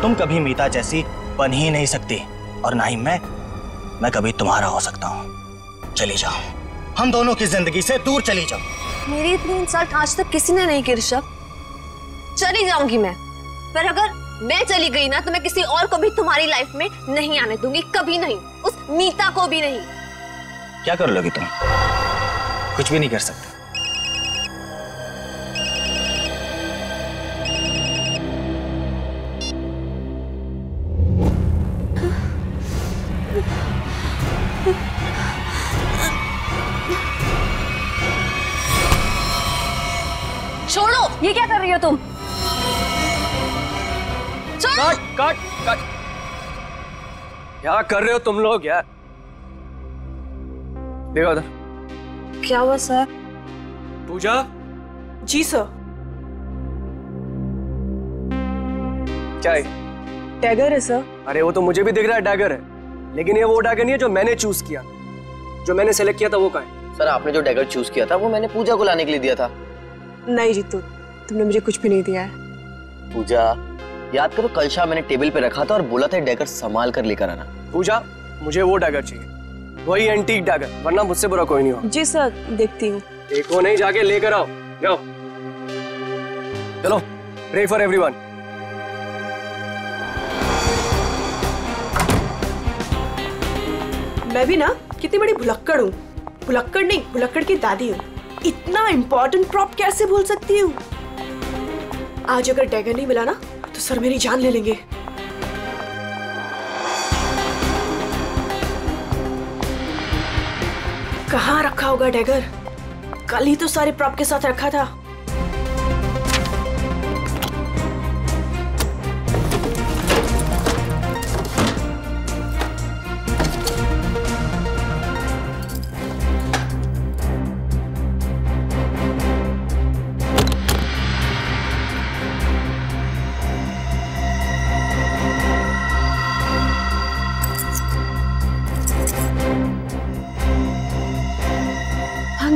तुम कभी मीता जैसी बन ही नहीं सकती और ना ही मैं कभी तुम्हारा हो सकता हूँ। चली जाओ, हम दोनों की जिंदगी से दूर चली जाओ। मेरी इतनी इंसल्ट आज तक किसी ने नहीं की ऋषभ। चली जाऊंगी मैं, पर अगर मैं चली गई ना तो मैं किसी और को भी तुम्हारी लाइफ में नहीं आने दूंगी, कभी नहीं, उस मीता को भी नहीं। क्या कर लोगी तुम? कुछ भी नहीं कर सकते। छोड़ो, ये क्या कर रही हो तुम? कट कट कट, क्या कर रहे हो तुम लोग यार? देखो उधर। क्या हुआ सर? पूजा। जी सर। क्या है? डैगर है सर। अरे वो तो मुझे भी दिख रहा है डैगर है, लेकिन ये वो डैगर नहीं है जो मैंने चूज किया। जो मैंने सेलेक्ट किया था वो कहाँ है? सर आपने जो डैगर चूज किया था वो मैंने पूजा को लाने के लिए दिया था। नहीं जीतू, तुमने मुझे कुछ भी नहीं दिया है। पूजा याद करो, कल शाम मैंने टेबल पे रखा था और बोला था डैगर संभाल कर लेकर आना। पूजा मुझे वो डैगर चाहिए, वही एंटीक डैगर, वरना मुझसे बुरा कोई नहीं हो। जी सर, देखती हूँ। देखो नहीं, जाके लेकर आओ। जाओ चलो, प्रे फॉर एवरीवन। मैं भी ना कितनी बड़ी भुलक्कड़ हूँ। भुलक्कड़ नहीं, भुलक्कड़ की दादी हूँ। इतना इम्पोर्टेंट प्रॉप कैसे भूल सकती हूँ? आज अगर डैगर नहीं मिला ना तो सर मेरी जान ले लेंगे। कहाँ रखा होगा डैगर? कल ही तो सारे प्रॉप के साथ रखा था।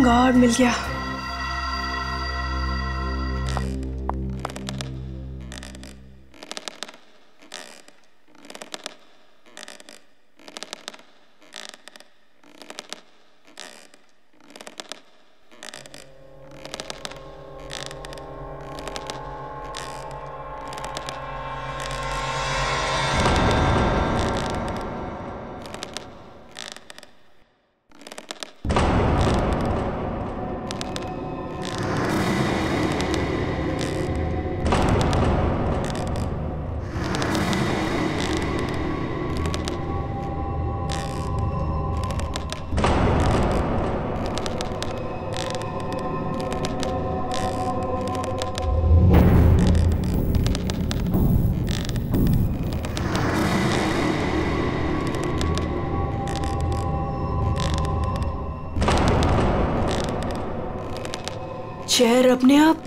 गॉड, मिल गया। चेयर अपने आप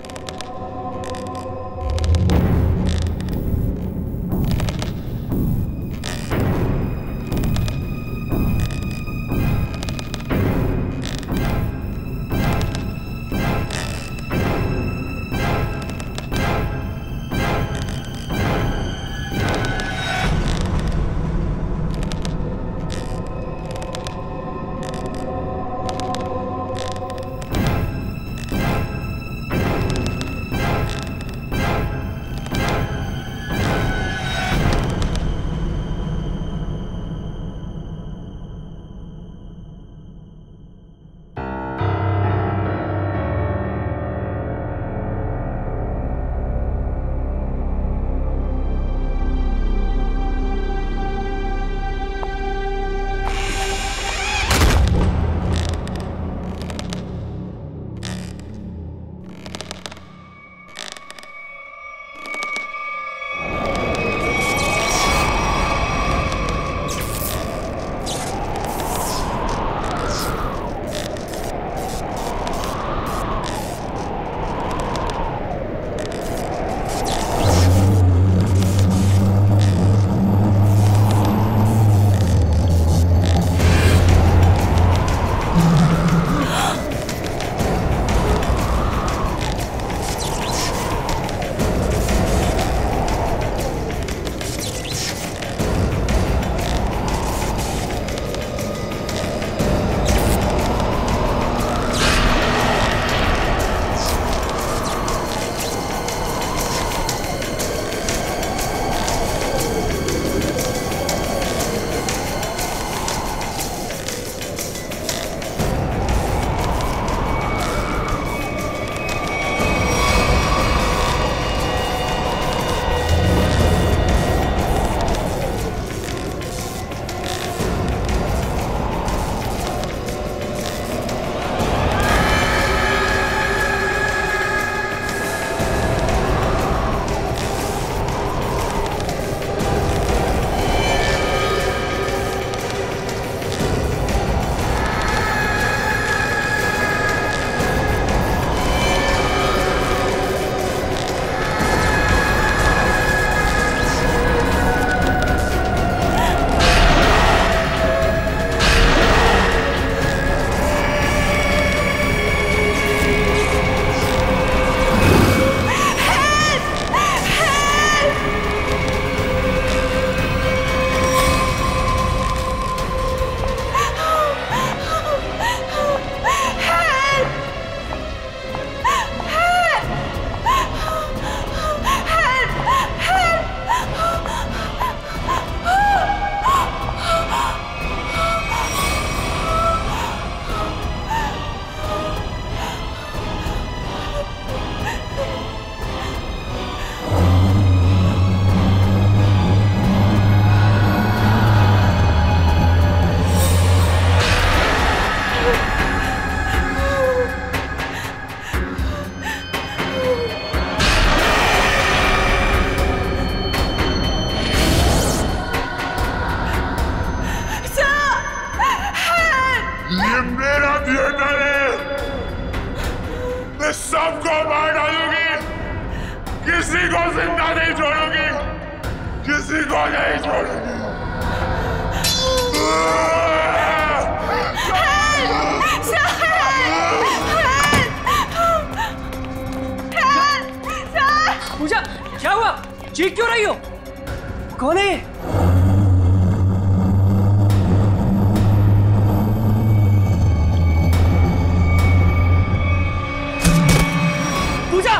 मैं सबको मार डालूंगी, किसी को जिंदा नहीं छोड़ूंगी, किसी को नहीं छोड़ूंगी। पूजा, क्या हुआ? चीख क्यों रही हो? कौन है ये? पूजा!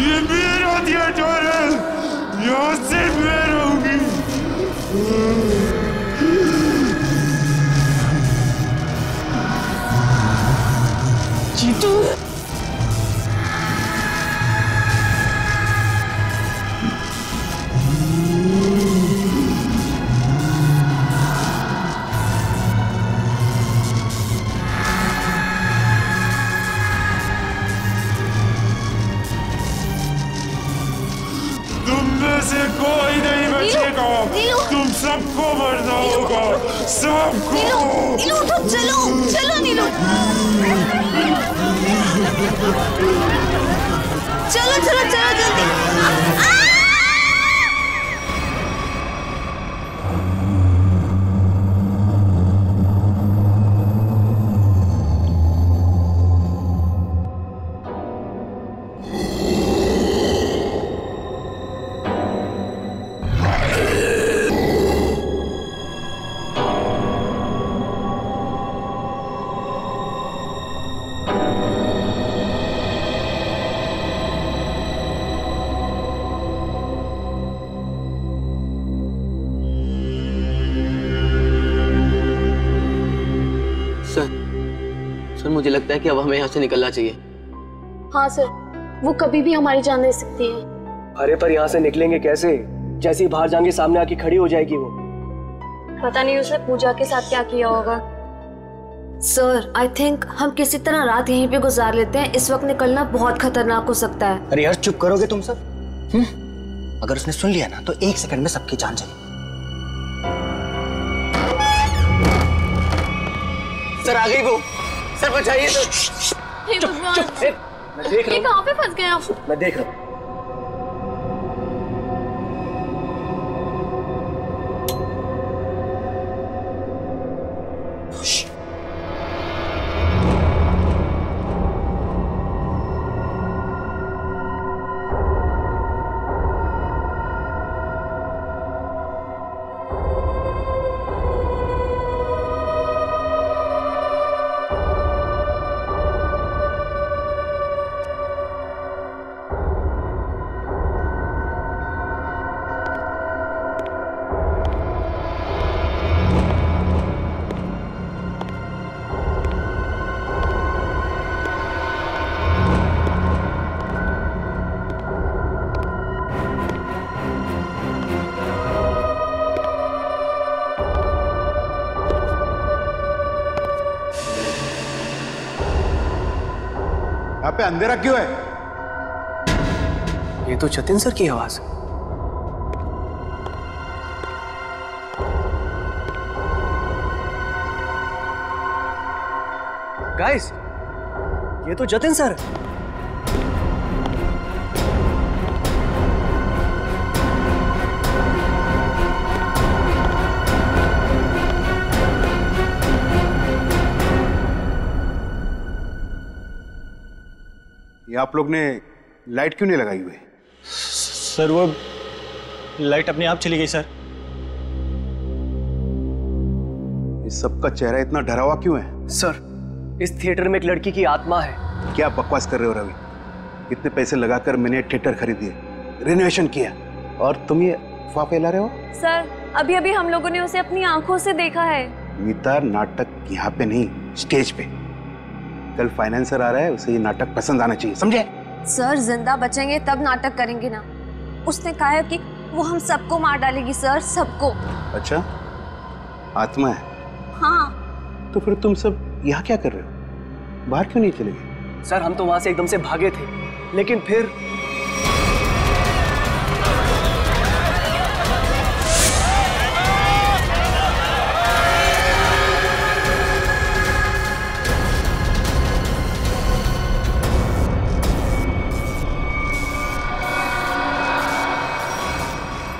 ये मेरा थिएटर है, यहाँ सिर्फ मैं रहूंगी। जीतू! तुम में से कोई नहीं बचेगा, तुम सबको मरना होगा, सबको। नीलू उठो, चलो चलो नीलू, चलो चलो चलो जल्दी। सर मुझे लगता है कि अब हमें यहाँ से निकलना चाहिए। हाँ सर, वो कभी भी हमारी जान ले सकती है। अरे पर यहाँ से निकलेंगे कैसे? जैसे ही बाहर जाएंगे सामने आके खड़ी हो जाएगी वो। पता नहीं उसने पूजा के साथ क्या किया होगा। सर आई थिंक हम किसी तरह रात यहीं पे गुजार लेते हैं, इस वक्त निकलना बहुत खतरनाक हो सकता है। अरे यार चुप करोगे तुम सब? अगर उसने सुन लिया ना तो 1 सेकंड में सबकी जान चली। सर आ गई वो, सर बचाइए तो। हे भगवान, मैं देख रहा ये हूँ। कहाँ पे फंस गए आप? मैं देख रहा हूँ। यहाँ पे अंधेरा क्यों है? ये तो जतिन सर की आवाज है। गाइस, ये तो जतिन सर है। ये आप लोग ने लाइट क्यों नहीं लगाई हुई? सर वो लाइट अपने आप चली गई सर। इस सबका चेहरा इतना डरा हुआ क्यों है? सर, इस थिएटर में एक लड़की की आत्मा है। क्या बकवास कर रहे हो रवि? इतने पैसे लगाकर मैंने थिएटर खरीदी, रेनोवेशन किया, और तुम ये अफवाह फैला रहे हो? सर, अभी अभी हम लोगों ने उसे अपनी आंखों से देखा है। मीता, नाटक यहाँ पे नहीं, स्टेज पे। कल फाइनेंसर आ रहा है, उसे ये नाटक पसंद आना चाहिए, समझे? सर जिंदा बचेंगे तब नाटक करेंगे ना। उसने कहा है कि वो हम सबको मार डालेगी सर, सबको। अच्छा, आत्मा है, हाँ। तो फिर तुम सब यहाँ क्या कर रहे हो? बाहर क्यों नहीं चले गए? सर हम तो वहां से एकदम से भागे थे, लेकिन फिर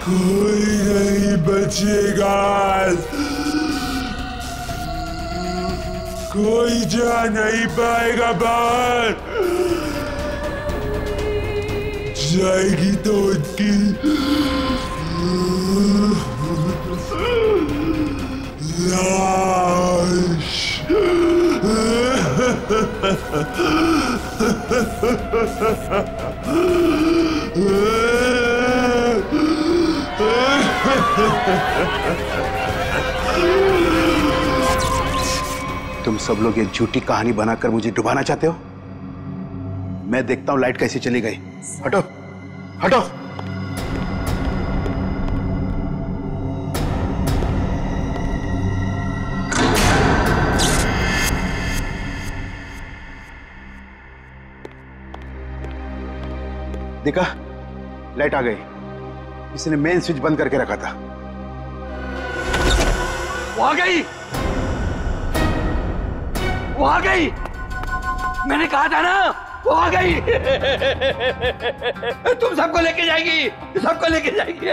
कोई नहीं बचेगा, कोई जा नहीं पाएगा बाहर। जाएगी तो उनकी लाश। तुम सब लोग ये झूठी कहानी बनाकर मुझे डुबाना चाहते हो? मैं देखता हूं लाइट कैसे चली गई। हटो हटो। देखा, लाइट आ गई। इसने मेन स्विच बंद करके रखा था। वो आ गई, वो आ गई। मैंने कहा था ना, वो आ गई। तुम सबको लेके जाएगी, सबको लेके जाएगी।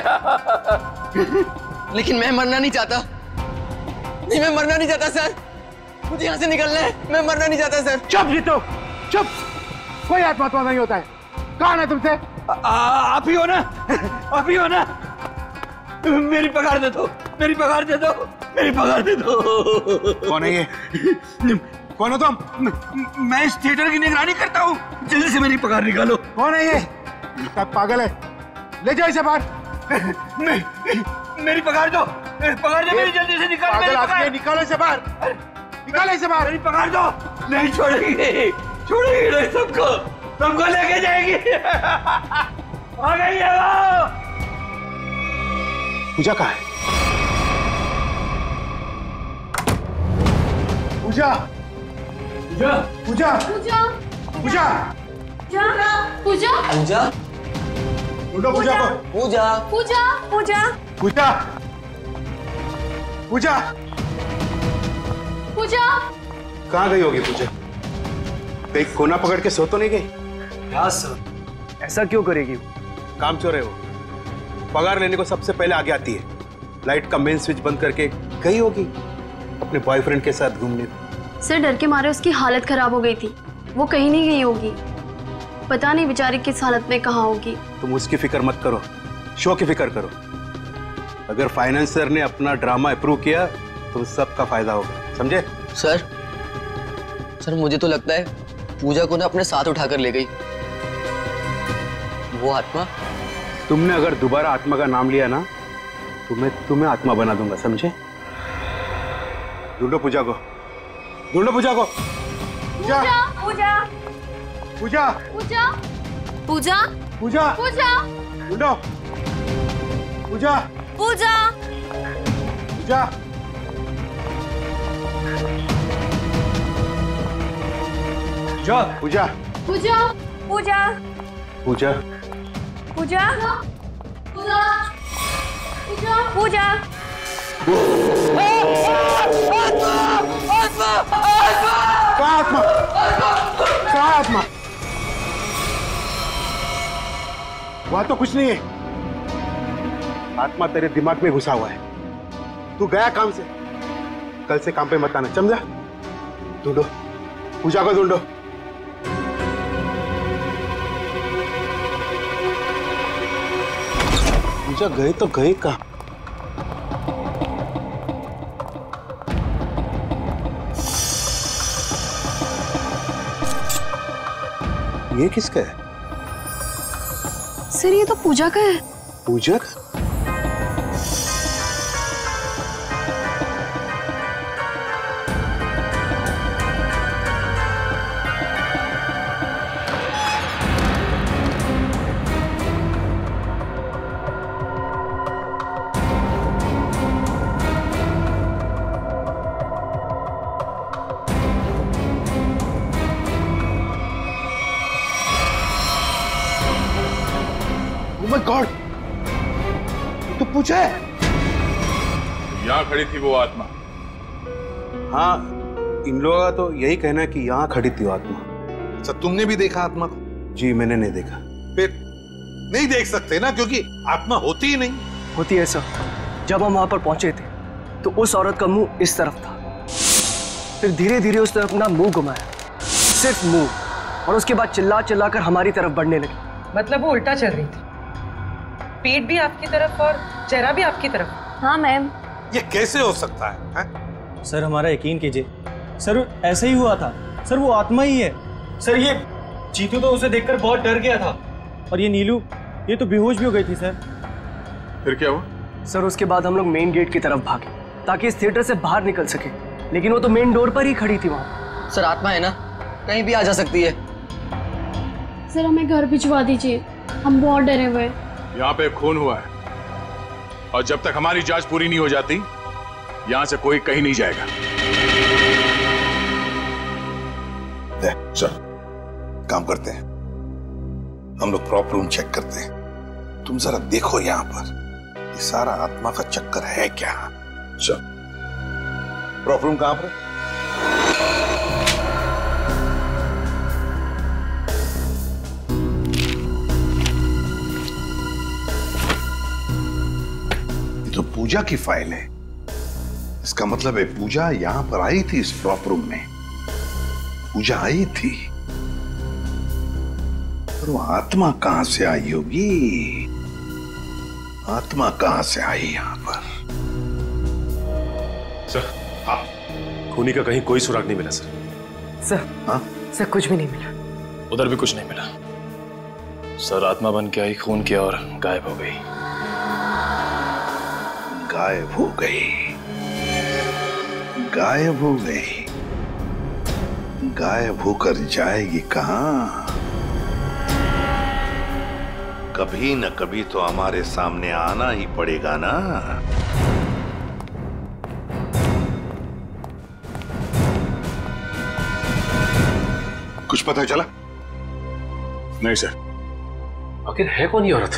लेकिन मैं मरना नहीं चाहता। नहीं, मैं मरना नहीं चाहता सर। मुझे यहाँ से निकलना है। मैं मरना नहीं चाहता सर। चुप जीतो, चुप। कोई आत्मा नहीं होता है। कौन है तुमसे? आप ही हो ना, आप ही हो ना। मेरी पगार दे दो, मेरी पगार दे दो, मेरी पगार दे दो। कौन है ये? कौन हो तुम? मैं इस थिएटर की निगरानी करता हूँ। जल्दी से मेरी पगार निकालो। कौन है ये? पागल है, ले जाओ इसे बाहर। मेरी पगार दो, पगार दो मेरी, जल्दी से निकालो। पागल आदमी, निकालो इसे बाहर, निकालो इसे बाहर। मेरी पगार दो। नहीं छोड़ेगी, छोड़ेगी नहीं। सबको, सबको लेके जाएगी। आ गई है वो। पूजा कहाँ है? पूजा, पूजा, पूजा, पूजा, पूजा, पूजा, पूजा, ढूंढो पूजा को। पूजा, पूजा, पूजा, पूजा, पूजा, पूजा। कहाँ गई होगी पूजा? कहीं कोना पकड़ के सो तो नहीं गई? हाँ सर, ऐसा क्यों करेगी? काम चोर है वो। पगार लेने को सबसे पहले आगे आती है। लाइट का मेन स्विच बंद करके गई होगी अपने बॉयफ्रेंड के साथ घूमने। सर डर के मारे उसकी हालत खराब हो गई थी। वो कहीं नहीं गई होगी। पता नहीं बेचारी किस हालत में कहाँ होगी। तुम उसकी फिक्र मत करो, शो की फिक्र करो। अगर फाइनेंसर ने अपना ड्रामा अप्रूव किया तो सबका फायदा होगा, समझे? सर मुझे तो लगता है पूजा को ना अपने साथ उठाकर ले गई वो आत्मा। तुमने अगर दोबारा आत्मा का नाम लिया ना तो मैं तुम्हें आत्मा बना दूंगा, समझे? ढूंढो पूजा को, ढूंढो पूजा को। पूजा, पूजा, पूजा, पूजा, पूजा, पूजा, पूजा, ढूंढो पूजा, पूजा, पूजा। पूजा, पूजा, पूजा, पूजा, पूजा, पूजा, पूजा, पूजा। कहाँ आत्मा? कहाँ आत्मा? वहां तो कुछ नहीं है। आत्मा तेरे दिमाग में घुसा हुआ है। तू गया काम से, कल से काम पे मत आना, समझा? ढूंढो पूजा को, ढूंढो। पूजा गए तो गए कहाँ? ये किसका है? सर ये तो पूजा का है। पूजा का? माय गॉड, तो पूछा है। यहाँ खड़ी थी वो आत्मा? हाँ, इन लोगों का तो यही कहना है कि यहाँ खड़ी थी वो आत्मा। अच्छा, तुमने भी देखा आत्मा को? जी मैंने नहीं देखा। फिर नहीं देख सकते ना, क्योंकि आत्मा होती ही नहीं। होती है सर। जब हम वहां पर पहुंचे थे तो उस औरत का मुंह इस तरफ था, फिर धीरे धीरे उसने अपना मुंह घुमाया, सिर्फ मुंह, और उसके बाद चिल्ला चिल्ला कर हमारी तरफ बढ़ने लगी। मतलब वो उल्टा चल रही थी, पेट भी आपकी तरफ और चेहरा भी आपकी तरफ। हाँ मैम। ये कैसे हो सकता है? सर हमारा यकीन कीजिए, सर ऐसे ही हुआ था। सर वो आत्मा ही है। सर ये चीतू तो उसे देखकर बहुत डर गया था, और ये नीलू ये तो बेहोश भी हो गई थी सर। फिर क्या हुआ? सर उसके बाद हम लोग मेन गेट की तरफ भागे ताकि इस थिएटर से बाहर निकल सके, लेकिन वो तो मेन डोर पर ही खड़ी थी वहां। सर आत्मा है ना, कहीं भी आ जा सकती है। सर हमें घर भिजवा दीजिए, हम बहुत डरे हुए हैं। यहाँ पे खून हुआ है, और जब तक हमारी जांच पूरी नहीं हो जाती यहाँ से कोई कहीं नहीं जाएगा। चल काम करते हैं, हम लोग प्रॉप रूम चेक करते हैं। तुम जरा देखो यहाँ पर ये सारा आत्मा का चक्कर है क्या। चल प्रॉप रूम कहां पर है? ये तो पूजा की फाइल है। इसका मतलब है पूजा यहां पर आई थी, इस प्रॉप रूम में पूजा आई थी। पर वो आत्मा कहां से आई होगी? आत्मा कहां से आई यहां पर? सर हाँ, खूनी का कहीं कोई सुराग नहीं मिला सर। सर हाँ सर कुछ भी नहीं मिला। उधर भी कुछ नहीं मिला सर। आत्मा बन के आई, खून किया और गायब हो गई। गायब हो गई, गायब हो गई। गायब होकर जाएगी कहां? कभी न कभी तो हमारे सामने आना ही पड़ेगा ना। कुछ पता चला? नहीं सर। आखिर है कौन ये औरत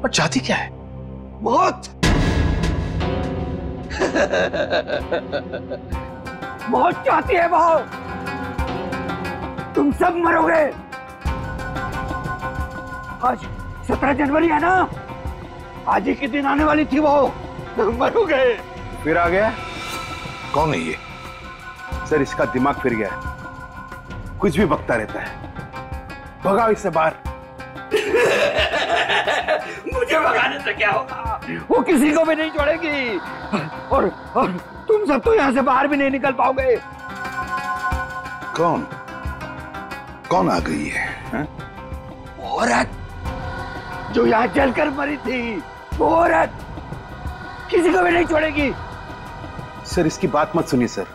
और चाहती क्या है? बहुत बहुत चाहती है वो। तुम सब मरोगे। आज 17 जनवरी है ना, आज ही के दिन आने वाली थी वो। मरोगे। फिर आ गया। कौन है ये? सर इसका दिमाग फिर गया है, कुछ भी बकता रहता है। भगाओ इससे बाहर। मुझे भगाने से क्या होगा? वो किसी को भी नहीं छोड़ेगी, और तुम सब तो यहाँ से बाहर भी नहीं निकल पाओगे। कौन कौन आ गई है? औरत जो यहाँ जलकर मरी थी, वो औरत किसी को भी नहीं छोड़ेगी। सर इसकी बात मत सुनिए सर,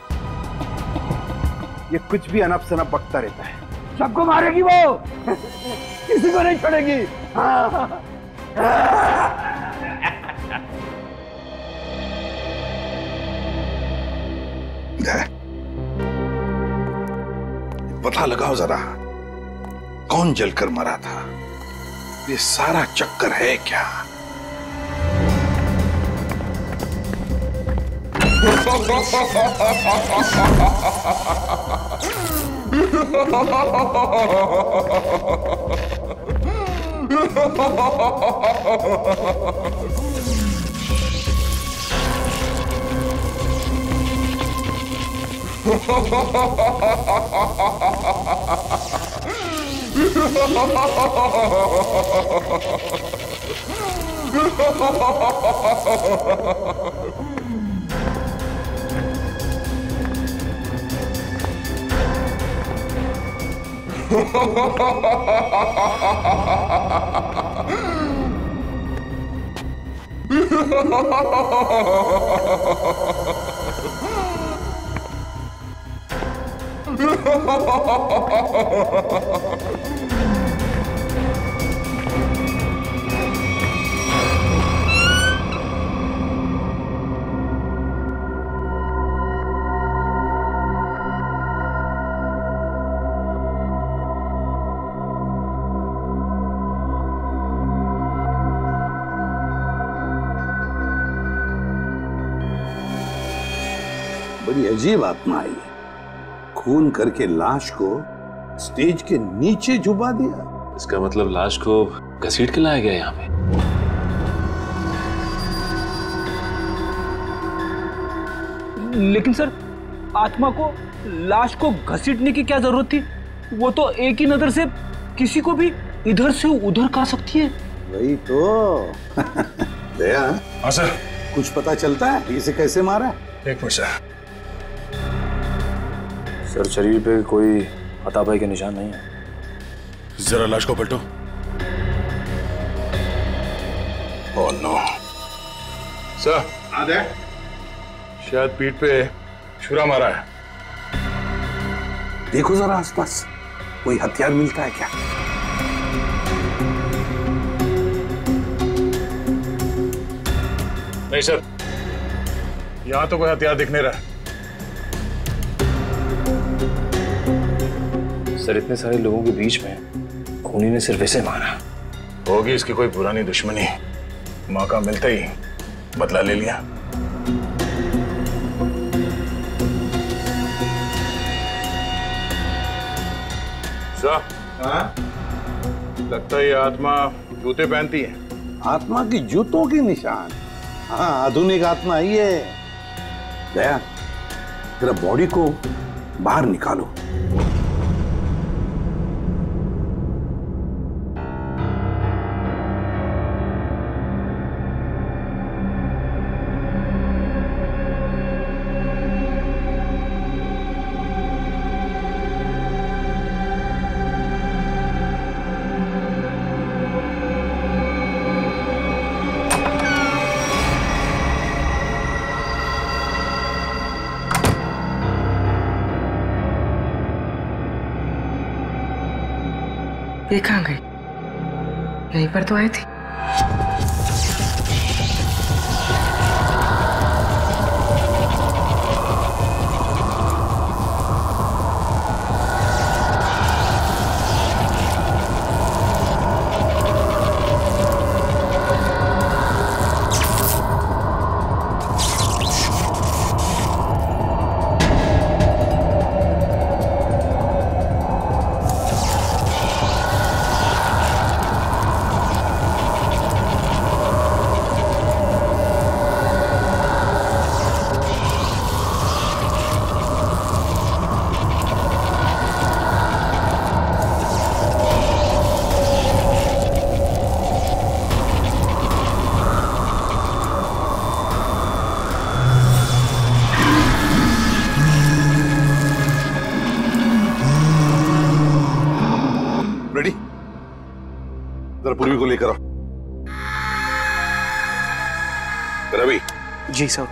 ये कुछ भी अनप शनप बकता रहता है। सबको मारेगी वो, किसी को नहीं छोड़ेगी। हाँ। पता लगाओ जरा, कौन जलकर मरा था? ये सारा चक्कर है क्या? बड़ी अजीब आत्मा आई है। खून करके लाश को स्टेज के नीचे छुपा दिया। इसका मतलब लाश को घसीट के लाया गया यहाँ पे। लेकिन सर, आत्मा को लाश को घसीटने की क्या जरूरत थी? वो तो एक ही नजर से किसी को भी इधर से उधर कर सकती है। वही तो। दया। हाँ सर। कुछ पता चलता है इसे कैसे मारा? एक मिनट सर, शरीर पे कोई हथापाई के निशान नहीं है। जरा लाश को पलटो। Oh no sir. हाँ दे। शायद पीठ पे छुरा मारा है। देखो जरा आसपास कोई हथियार मिलता है क्या? नहीं सर, यहां तो कोई हथियार दिख नहीं रहा। सर, इतने सारे लोगों के बीच में खूनी ने सिर्फ इसे मारा। होगी इसकी कोई पुरानी दुश्मनी। मौका मिलते ही बदला ले लिया। सर, हाँ? लगता है ये आत्मा जूते पहनती है। आत्मा की जूतों के निशान? हाँ, आधुनिक आत्मा ही है। दया, तेरा बॉडी को बाहर निकालो। ये कहाँ गई? यहीं पर तो आई थी। पूर्वी को लेकर आओ। रवि। जी सर।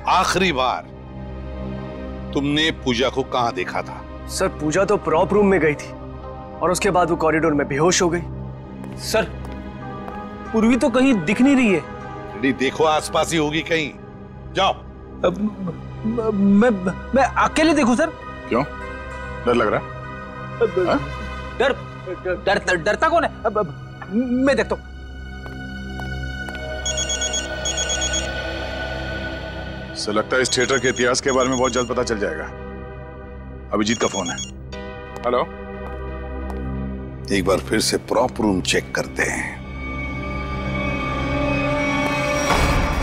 आखिरी बार तुमने पूजा को कहां देखा था? सर, पूजा तो प्रॉप रूम में गई थी और उसके बाद वो कॉरिडोर में बेहोश हो गई। सर, पूर्वी तो कहीं दिख नहीं रही है। रेडी, देखो आसपास ही होगी कहीं। जाओ। मैं अकेले देखूं सर? क्यों? डर लग रहा है? डरता कौन है? मैं देखता हूं। सर, लगता है इस थिएटर के इतिहास के बारे में बहुत जल्द पता चल जाएगा। अभिजीत का फोन है। हेलो। एक बार फिर से प्रॉप रूम चेक करते हैं।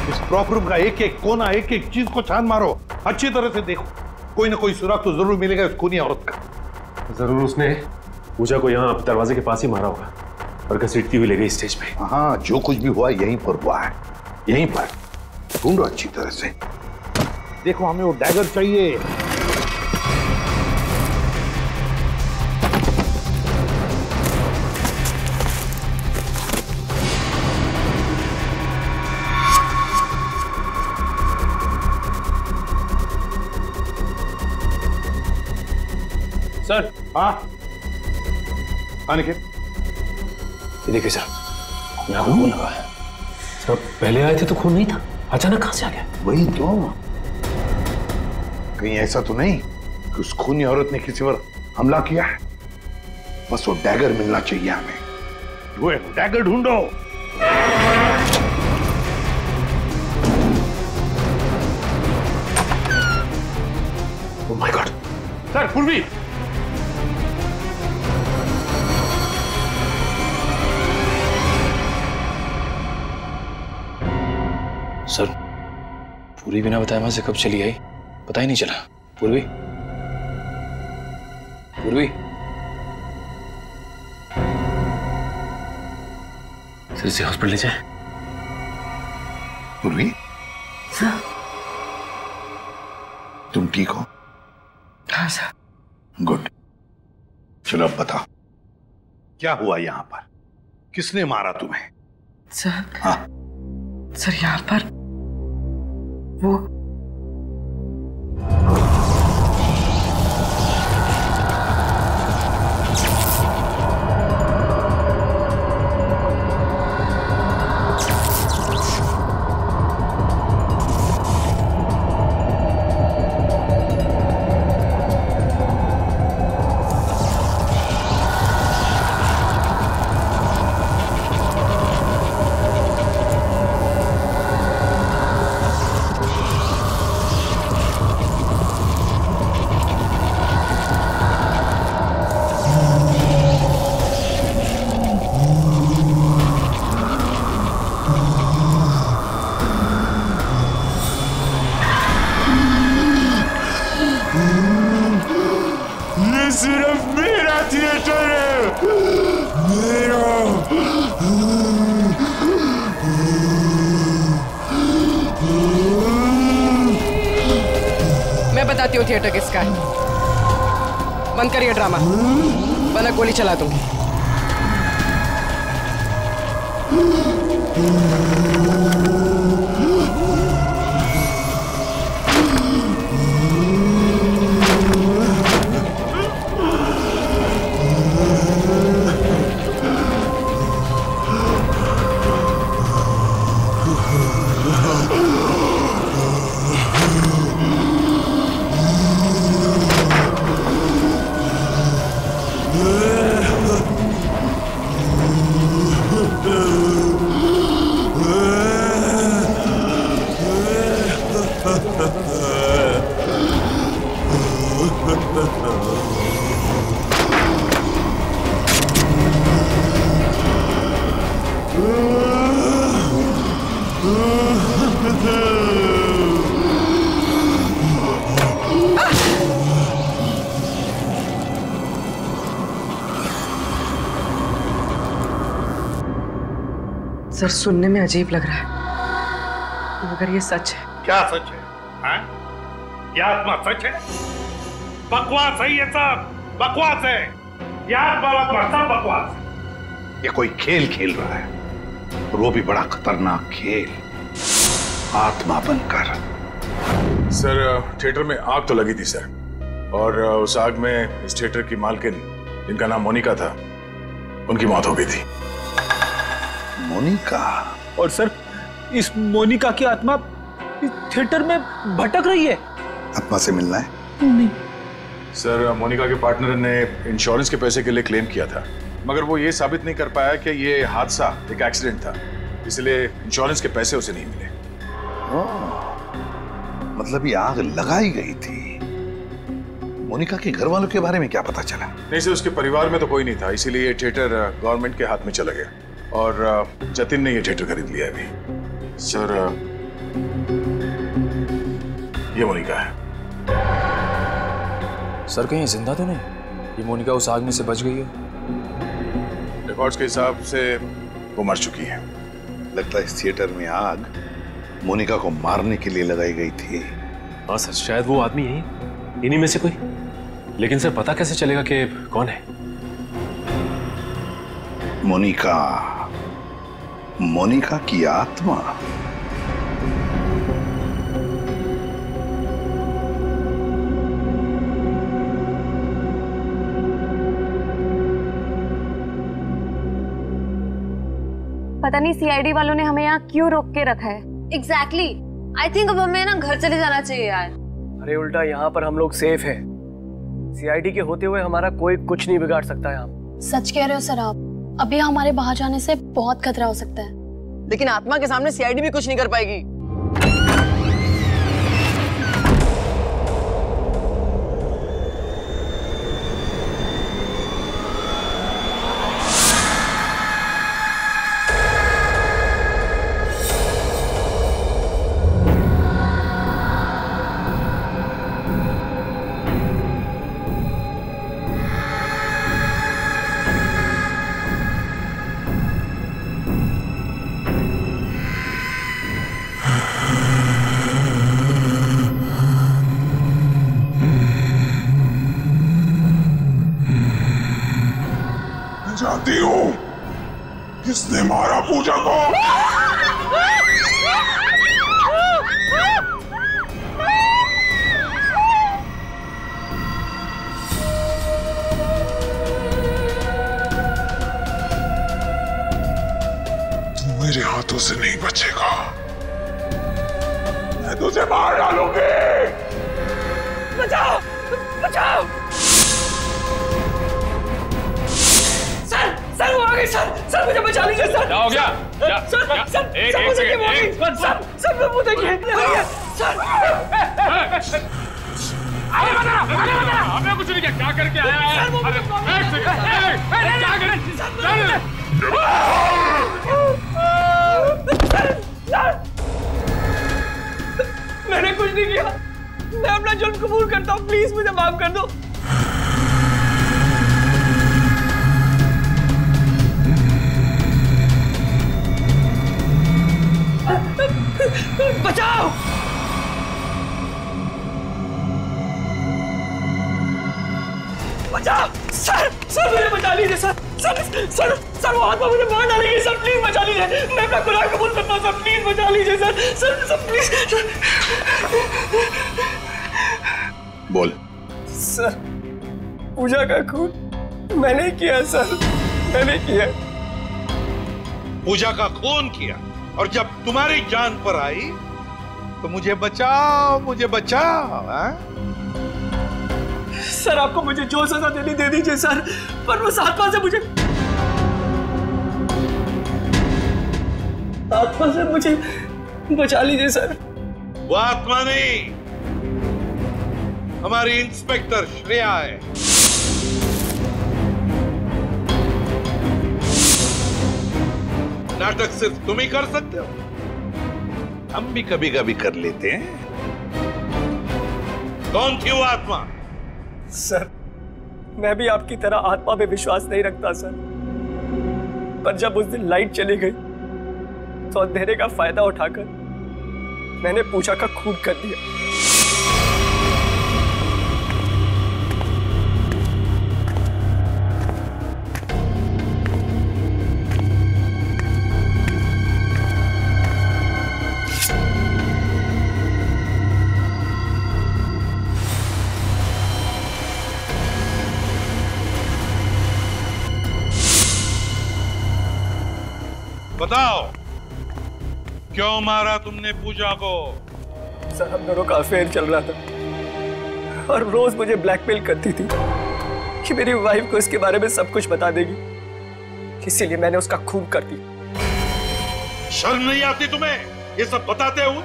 इस प्रॉप रूम का एक एक कोना, एक एक चीज को छान मारो, अच्छी तरह से देखो। कोई ना कोई सुराग तो जरूर मिलेगा उस खूनी औरत का। जरूर उसने पूजा को यहाँ दरवाजे के पास ही मारा होगा और घसीटती हुई ले गई स्टेज पे। हाँ, जो कुछ भी हुआ यहीं पर हुआ है। यहीं पर ढूंढो अच्छी तरह से। देखो, हमें वो डैगर चाहिए। सर। हाँ निखिल, ये देखिए सर, यहाँ पे खून लगा है। सर, पहले आए थे तो खून नहीं था, अचानक कहां से आ गया? वही तो। कहीं ऐसा तो नहीं कि उस खूनी औरत ने किसी पर हमला किया है? बस वो डैगर मिलना चाहिए हमें। वो डैगर ढूंढो। Oh my God. सर पूर्वी, सर पूरी बिना बताए वहां से कब चली आई पता ही नहीं चला। पूर्वी, पूर्वी, सर इसे हॉस्पिटल ले जाए। पूर्वी, तुम ठीक हो? हाँ सर। गुड। चलो अब बताओ क्या हुआ यहां पर, किसने मारा तुम्हें? सर, हाँ सर यहाँ पर वो सिर्फ मेरा थिएटर है, मेरा। मैं बताती हूँ थिएटर किसका है। बंद करिए ड्रामा, वरना गोली चला दूंगी। सर सुनने में अजीब लग रहा है, मगर ये सच है। क्या सच है? हाँ? ये आत्मा सच है? बकवास है ये सब, बकवास है। ये आत्मा सब बकवास है। ये कोई खेल खेल रहा है, और वो भी बड़ा खतरनाक खेल, आत्मा बनकर। सर थिएटर में आग तो लगी थी सर, और उस आग में इस थिएटर की मालकिन जिनका नाम मोनिका था, उनकी मौत हो गई थी। मोनिका? और सर इस मोनिका की आत्मा इस थिएटर में भटक रही है। आत्मा से मिलना है? नहीं सर, मोनिका के पार्टनर ने इंश्योरेंस के पैसे के लिए क्लेम किया था, मगर वो ये साबित नहीं कर पाया कि ये हादसा एक एक्सीडेंट था, इसलिए इंश्योरेंस के पैसे उसे नहीं मिले। मतलब ये आग लगाई गई थी। मोनिका के घर वालों के बारे में क्या पता चला? नहीं सर, उसके परिवार में तो कोई नहीं था, इसीलिए ये थिएटर गवर्नमेंट के हाथ में चला गया, और जतिन ने ये थिएटर खरीद लिया अभी। सर ये मोनिका है। सर कहीं जिंदा तो नहीं? ये मोनिका उस आग में से बच गई है? रिकॉर्ड्स के हिसाब से वो मर चुकी है। लगता है इस थिएटर में आग मोनिका को मारने के लिए लगाई गई थी। हाँ सर, शायद वो आदमी यही, इन्हीं में से कोई। लेकिन सर पता कैसे चलेगा कि कौन है? मोनिका, मोनिका की आत्मा। पता नहीं सीआईडी वालों ने हमें यहाँ क्यों रोक के रखा है। एग्जैक्टली। आई थिंक अब हमें ना घर चले जाना चाहिए यार। अरे उल्टा यहाँ पर हम लोग सेफ हैं। सीआईडी के होते हुए हमारा कोई कुछ नहीं बिगाड़ सकता यहाँ। सच कह रहे हो सर आप, अभी हमारे बाहर जाने से बहुत खतरा हो सकता है। लेकिन आत्मा के सामने सीआईडी भी कुछ नहीं कर पाएगी। जानती हूँ किसने मारा पूजा को? तू मेरे हाथों से नहीं बचेगा, मैं तुझे मार डालूंगी। बचाओ बचाओ। सर वो आ गई सर मुझे बचा लीजिए सर। क्या हो गया? सर मुझे क्या हो गई? सर वो देखिए सर। हमें कुछ नहीं किया, क्या करके आया है? मैंने कुछ नहीं किया, मैं अपना जुर्म कबूल करता हूँ, प्लीज मुझे माफ कर दो। बचाओ। बचाओ सर मुझे बचा लीजिए सर वो आत्मा मुझे मार डालेगी सर, प्लीज बचा लीजिए, मैं अपना गुनाह कबूल करता हूँ सर, प्लीज बचा लीजिए सर प्लीज। बोल। सर पूजा का खून मैंने किया सर, मैंने किया। पूजा का खून किया और जब तुम्हारी जान पर आई तो मुझे बचाओ हाँ? सर आपको मुझे जो सजा देनी दे दीजिए सर, पर उस आत्मा से मुझे बचा लीजिए सर। वो आत्मा नहीं, हमारी इंस्पेक्टर श्रेया है। नाटक सिर्फ तुम ही कर सकते हो, हम भी कभी कभी कर लेते हैं। कौन थी वो आत्मा? सर मैं भी आपकी तरह आत्मा पे विश्वास नहीं रखता सर, पर जब उस दिन लाइट चली गई तो अंधेरे का फायदा उठाकर मैंने पूजा का खून कर दिया। बताओ क्यों मारा तुमने पूजा को? सर हम दोनों का अफेयर चल रहा था और रोज मुझे ब्लैकमेल करती थी कि मेरी वाइफ को इसके बारे में सब कुछ बता देगी, इसीलिए मैंने उसका खून कर दिया। शर्म नहीं आती तुम्हें ये सब बताते हुए?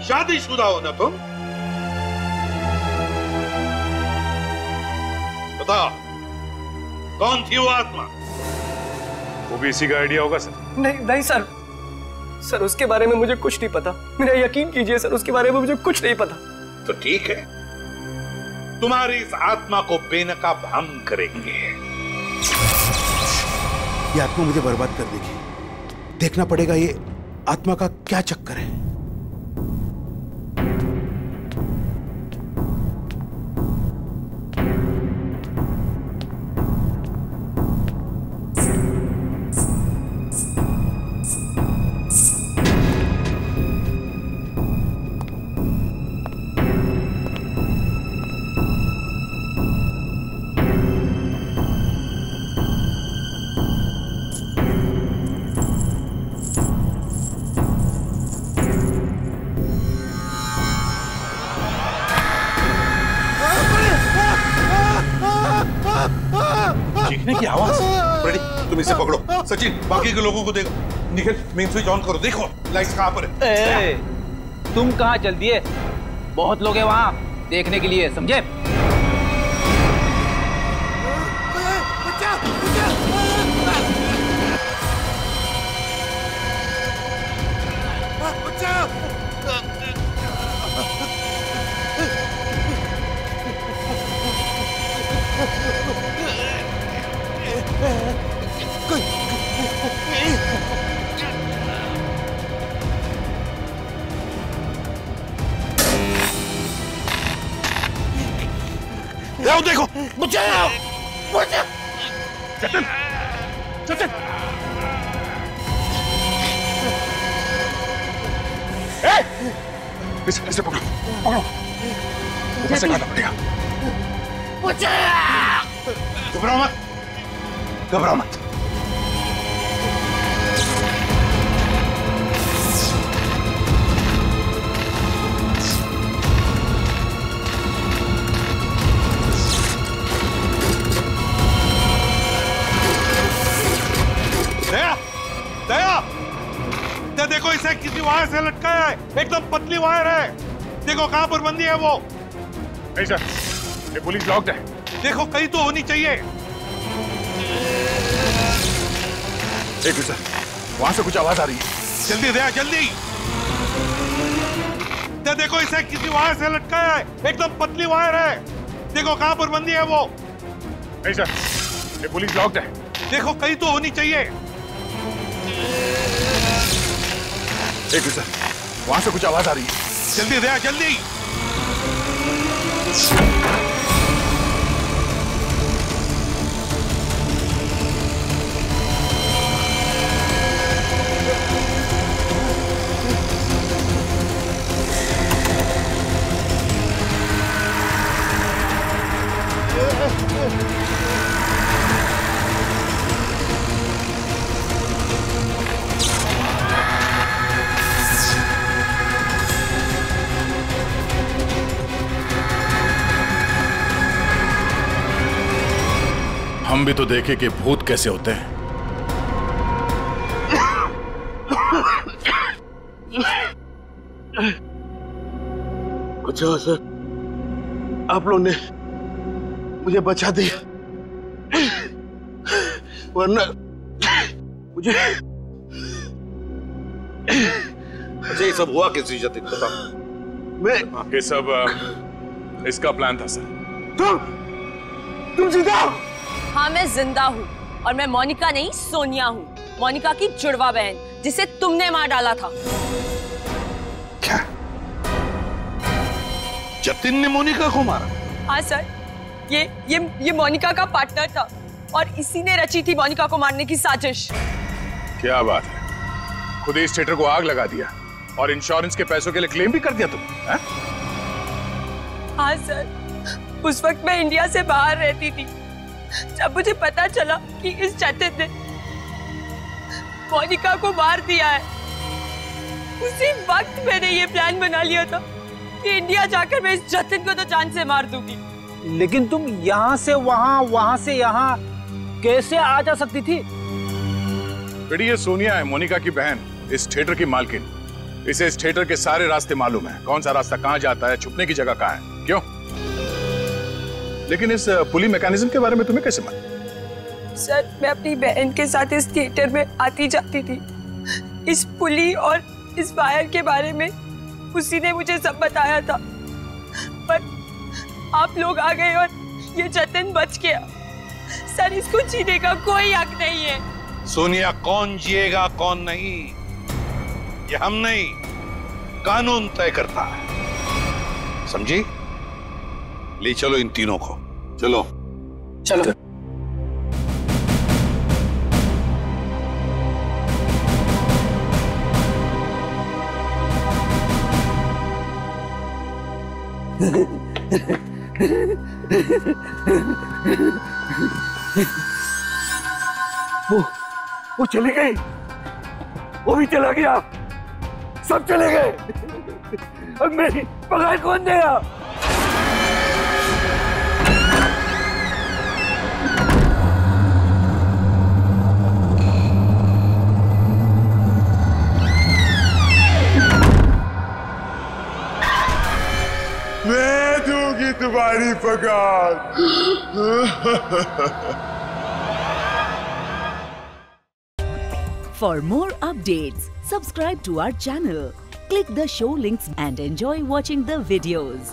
शादीशुदा हो ना तुम? बताओ कौन थी वो आत्मा? वो भी इसी का आइडिया होगा सर। नहीं सर उसके बारे में मुझे कुछ नहीं पता, मेरा यकीन कीजिए सर, उसके बारे में मुझे कुछ नहीं पता। तो ठीक है, तुम्हारी इस आत्मा को बेनकाब हम करेंगे। ये आत्मा मुझे बर्बाद कर देगी, देखना पड़ेगा ये आत्मा का क्या चक्कर है। चीखने की आवाज। रेडी, तुम इसे पकड़ो। सचिन बाकी के लोगों को देखो। निखिल मेन स्विच ऑन करो, देखो लाइट्स कहां पर है। तुम कहां चल दिए? बहुत लोग हैं वहां देखने के लिए, समझे? देखो, बचाओ! बचाओ! जतिन! इसे पकड़ो, पकड़ो। ऊपर से काटना पड़ेगा। घबराओ मत, घबराओ मत। देखो इसे किसी वायर से लटकाया है, एकदम पतली वायर है। देखो कहां पर बंदी है वो। नहीं सर, ये पुलिस लॉक्ड है। देखो कहीं तो होनी चाहिए। एक सर, वहां से कुछ आवाज आ रही है। जल्दी दया, जल्दी। देखो इसे किसी वायर से लटकाया है, एकदम पतली वायर है। देखो कहां पर बंदी है वो। नहीं सर, ये पुलिस लॉक्ड है। देखो कहीं तो होनी चाहिए। एक सर, वहां से कुछ आवाज आ रही है। जल्दी दया, जल्दी। हम भी तो देखे कि भूत कैसे होते हैं। अच्छा सर, आप लोग ने मुझे बचा दिया, वरना मुझे अच्छा ये सब हुआ किसी जतिन बता। मैं ये सब इसका प्लान था सर। तुम जिंदा हो? हाँ मैं जिंदा हूँ और मैं मोनिका नहीं सोनिया हूँ, मोनिका की जुड़वा बहन जिसे तुमने मार डाला था। क्या? जतिन ने मोनिका को मारा? हाँ सर, ये मोनिका का पार्टनर था और इसी ने रची थी मोनिका को मारने की साजिश। क्या बात है, खुद इस थिएटर को आग लगा दिया और इंश्योरेंस के पैसों के लिए क्लेम भी कर दिया तुम? हाँ सर, उस वक्त मैं इंडिया से बाहर रहती थी। जब मुझे पता चला कि इस जतिन ने मोनिका को मार दिया है, उसी वक्त मैंने ये प्लान बना लिया था कि इंडिया जाकर मैं इस जतिन को तो जान से मार दूंगी। लेकिन तुम यहाँ से वहाँ, वहाँ से यहाँ कैसे आ जा सकती थी? बेटी ये सोनिया है, मोनिका की बहन, इस थिएटर की मालकिन। इसे इस थिएटर के सारे रास्ते मालूम है, कौन सा रास्ता कहाँ जाता है, छुपने की जगह कहाँ है। क्यों? लेकिन इस पुली मैकेनिज्म के बारे में तुम्हें कैसे मालूम? सर मैं अपनी बहन के साथ इस थिएटर में आती जाती थी। इस पुली और इस वायर के बारे में उसी ने मुझे सब बताया था, पर आप लोग आ गए और ये जतिन बच गया। सर इसको जीने का कोई हक नहीं है। सोनिया, कौन जिएगा कौन नहीं ये हम नहीं, कानून तय करता है, समझी? ले चलो इन तीनों को। चलो चलो। वो चली गई, वो भी चला गया, सब चले गए। अब मेरी पगार कौन देगा? मैं दूंगी तुम्हारी पगार। For more updates, subscribe to our channel, click the show links and enjoy watching the videos.